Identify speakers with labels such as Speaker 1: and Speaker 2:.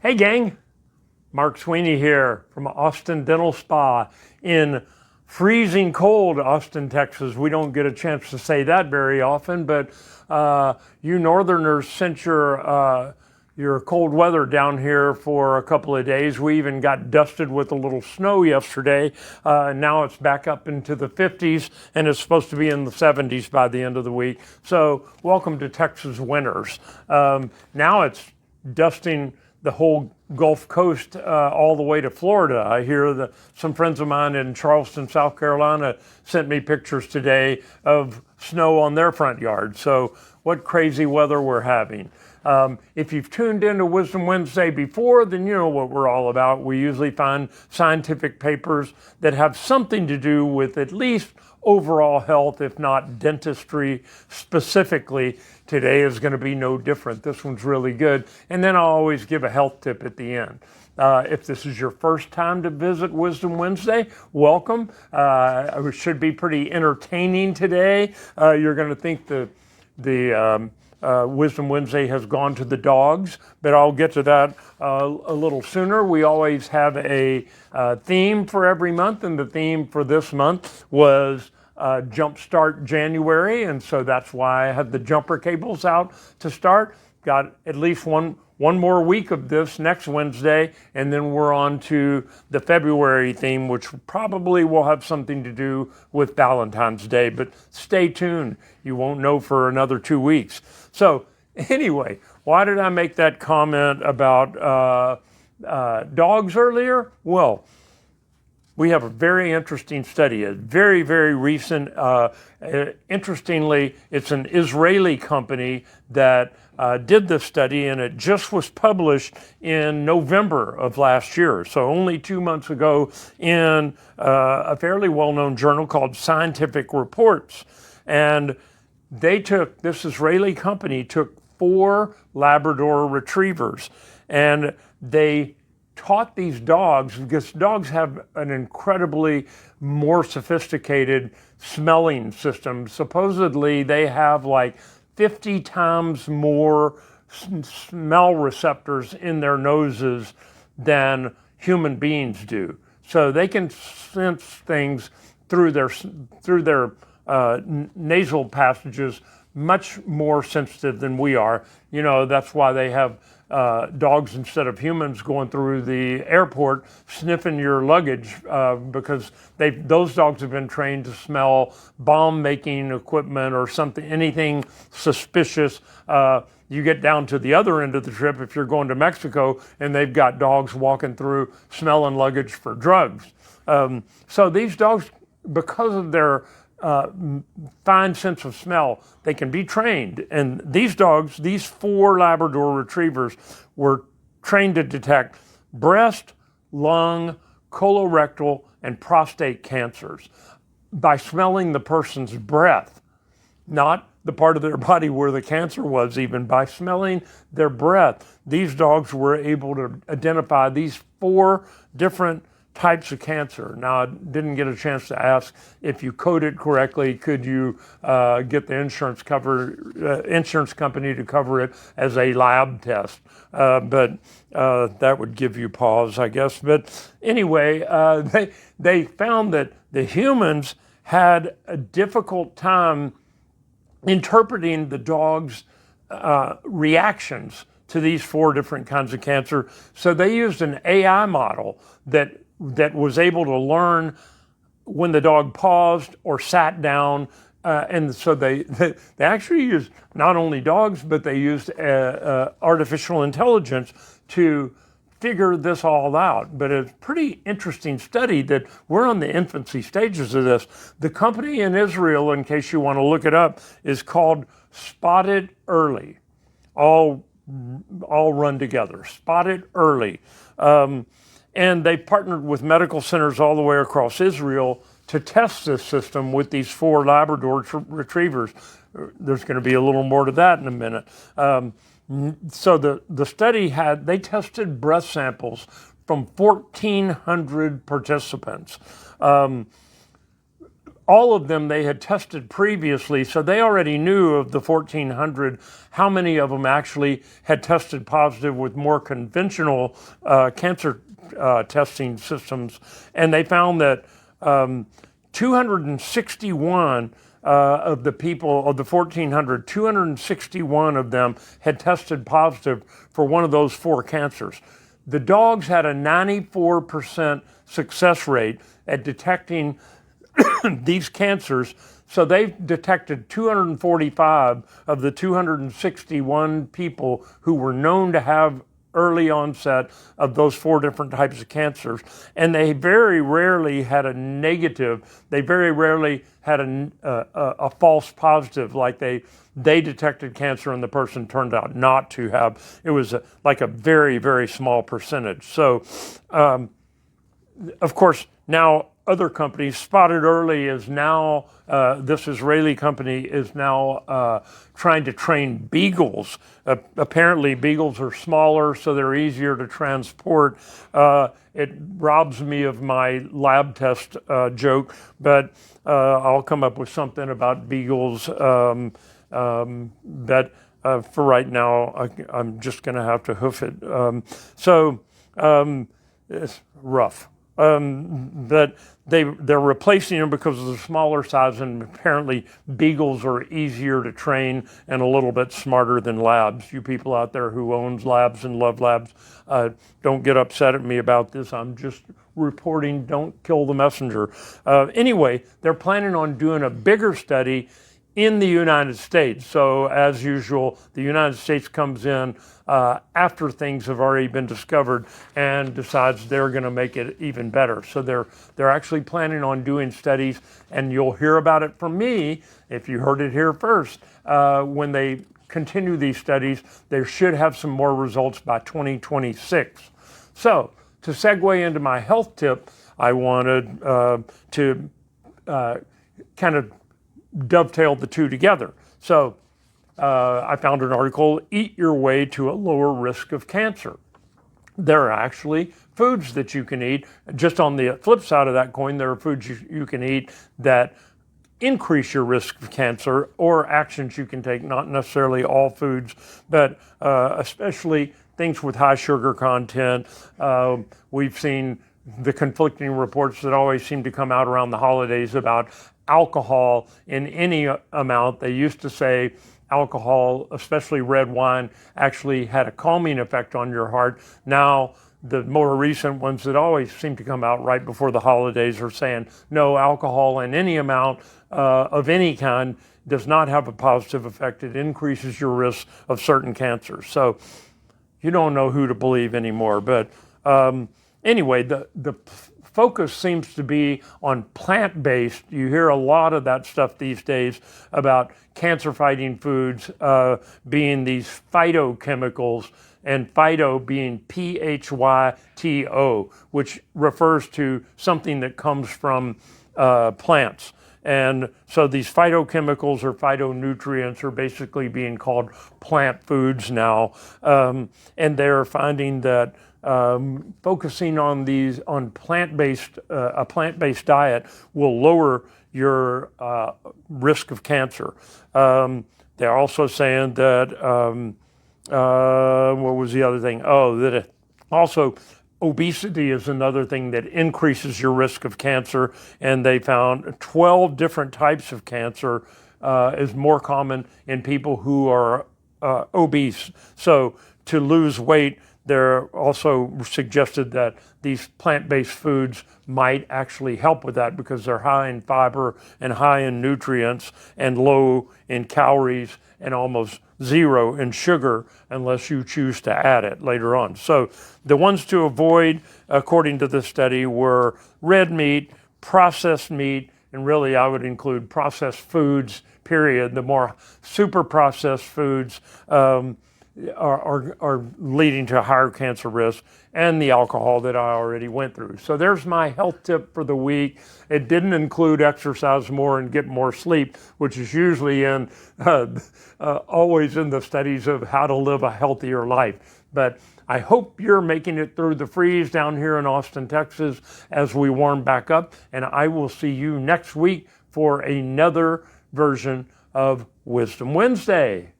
Speaker 1: Hey gang, Mark Sweeney here from Austin Dental Spa in freezing cold Austin, Texas. We don't get a chance to say that very often, but you northerners sent your cold weather down here for a couple of days. We even got dusted with a little snow yesterday. Now it's back up into the 50s and it's supposed to be in the 70s by the end of the week. So welcome to Texas winters. Now it's dusting the whole Gulf Coast all the way to Florida. I hear that some friends of mine in Charleston, South Carolina sent me pictures today of snow on their front yard. So what crazy weather we're having. If you've tuned into Wisdom Wednesday before, then you know what we're all about. We usually find scientific papers that have something to do with at least overall health, if not dentistry specifically. Today is going to be no different. This one's really good. And then I'll always give a health tip at the end. If this is your first time to visit Wisdom Wednesday, welcome. It should be pretty entertaining today. You're going to think the Wisdom Wednesday has gone to the dogs, but I'll get to that a little sooner. We always have a theme for every month, and the theme for this month was Jumpstart January, and so that's why I had the jumper cables out to start. Got at least one more week of this next Wednesday, and then we're on to the February theme, which probably will have something to do with Valentine's Day, but stay tuned. You won't know for another 2 weeks. So anyway, why did I make that comment about dogs earlier? Well, we have a very interesting study, a very, very recent. Interestingly, it's an Israeli company that did this study, and it just was published in November of last year. So only 2 months ago in a fairly well-known journal called Scientific Reports. And this Israeli company took 4 Labrador retrievers, and they taught these dogs, because dogs have an incredibly more sophisticated smelling system. Supposedly they have like 50 times more smell receptors in their noses than human beings do. So they can sense things through their nasal passages much more sensitive than we are. You know, that's why they have dogs instead of humans going through the airport sniffing your luggage, because those dogs have been trained to smell bomb-making equipment or something, anything suspicious. You get down to the other end of the trip if you're going to Mexico, and they've got dogs walking through smelling luggage for drugs. So these dogs, because of their fine sense of smell, they can be trained. And these dogs, these 4 Labrador retrievers, were trained to detect breast, lung, colorectal, and prostate cancers by smelling the person's breath, not the part of their body where the cancer was. Even by smelling their breath, these dogs were able to identify these 4 different types of cancer. Now, I didn't get a chance to ask if you code it correctly, could you get the insurance company to cover it as a lab test? But that would give you pause, I guess. But anyway, they found that the humans had a difficult time interpreting the dog's reactions to these 4 different kinds of cancer. So they used an AI model that was able to learn when the dog paused or sat down. And so they actually used not only dogs, but they used artificial intelligence to figure this all out. But it's a pretty interesting study that we're on the infancy stages of this. The company in Israel, in case you want to look it up, is called Spotted Early. All run together, Spotted Early. And they partnered with medical centers all the way across Israel to test this system with these 4 Labrador retrievers. There's going to be a little more to that in a minute. So the study they tested breath samples from 1,400 participants. all of them they had tested previously, so they already knew of the 1,400 how many of them actually had tested positive with more conventional cancer testing systems. And they found that 261 of the people, of the 1,400, 261 of them had tested positive for one of those 4 cancers. The dogs had a 94% success rate at detecting these cancers. So they've detected 245 of the 261 people who were known to have early onset of those 4 different types of cancers. And they very rarely had a negative. They very rarely had a false positive, like they detected cancer and the person turned out not to have. It was like a very, very small percentage. So, of course, now other companies, Spotted Early is now, this Israeli company is now trying to train beagles. Apparently beagles are smaller, so they're easier to transport. It robs me of my lab test joke, but I'll come up with something about beagles. But for right now, I'm just going to have to hoof it. It's rough. But they're replacing them because of the smaller size, and apparently beagles are easier to train and a little bit smarter than labs. You people out there who owns labs and love labs, don't get upset at me about this. I'm just reporting, don't kill the messenger. Anyway, they're planning on doing a bigger study in the United States. So as usual, the United States comes in after things have already been discovered and decides they're going to make it even better. So they're actually planning on doing studies, and you'll hear about it from me if you heard it here first. When they continue these studies, they should have some more results by 2026. So to segue into my health tip, I wanted to kind of dovetail the two together. So I found an article, Eat Your Way to a Lower Risk of Cancer. There are actually foods that you can eat. Just on the flip side of that coin, there are foods you can eat that increase your risk of cancer, or actions you can take, not necessarily all foods, but especially things with high sugar content. We've seen the conflicting reports that always seem to come out around the holidays about alcohol in any amount. They used to say alcohol, especially red wine, actually had a calming effect on your heart. Now, the more recent ones that always seem to come out right before the holidays are saying, no, alcohol in any amount of any kind does not have a positive effect. It increases your risk of certain cancers. So you don't know who to believe anymore. But anyway, the focus seems to be on plant-based. You hear a lot of that stuff these days about cancer-fighting foods being these phytochemicals, and phyto being PHYTO, which refers to something that comes from plants. And so these phytochemicals or phytonutrients are basically being called plant foods now. And they're finding that focusing on a plant-based diet will lower your risk of cancer. They're also saying that, what was the other thing? Oh, that also obesity is another thing that increases your risk of cancer. And they found 12 different types of cancer is more common in people who are obese. So to lose weight, they're also suggested that these plant-based foods might actually help with that because they're high in fiber and high in nutrients and low in calories and almost zero in sugar unless you choose to add it later on. So the ones to avoid, according to the study, were red meat, processed meat, and really I would include processed foods, period. The more super processed foods are leading to higher cancer risk, and the alcohol that I already went through. So there's my health tip for the week. It didn't include exercise more and get more sleep, which is usually always in the studies of how to live a healthier life. But I hope you're making it through the freeze down here in Austin, Texas as we warm back up, and I will see you next week for another version of Wisdom Wednesday.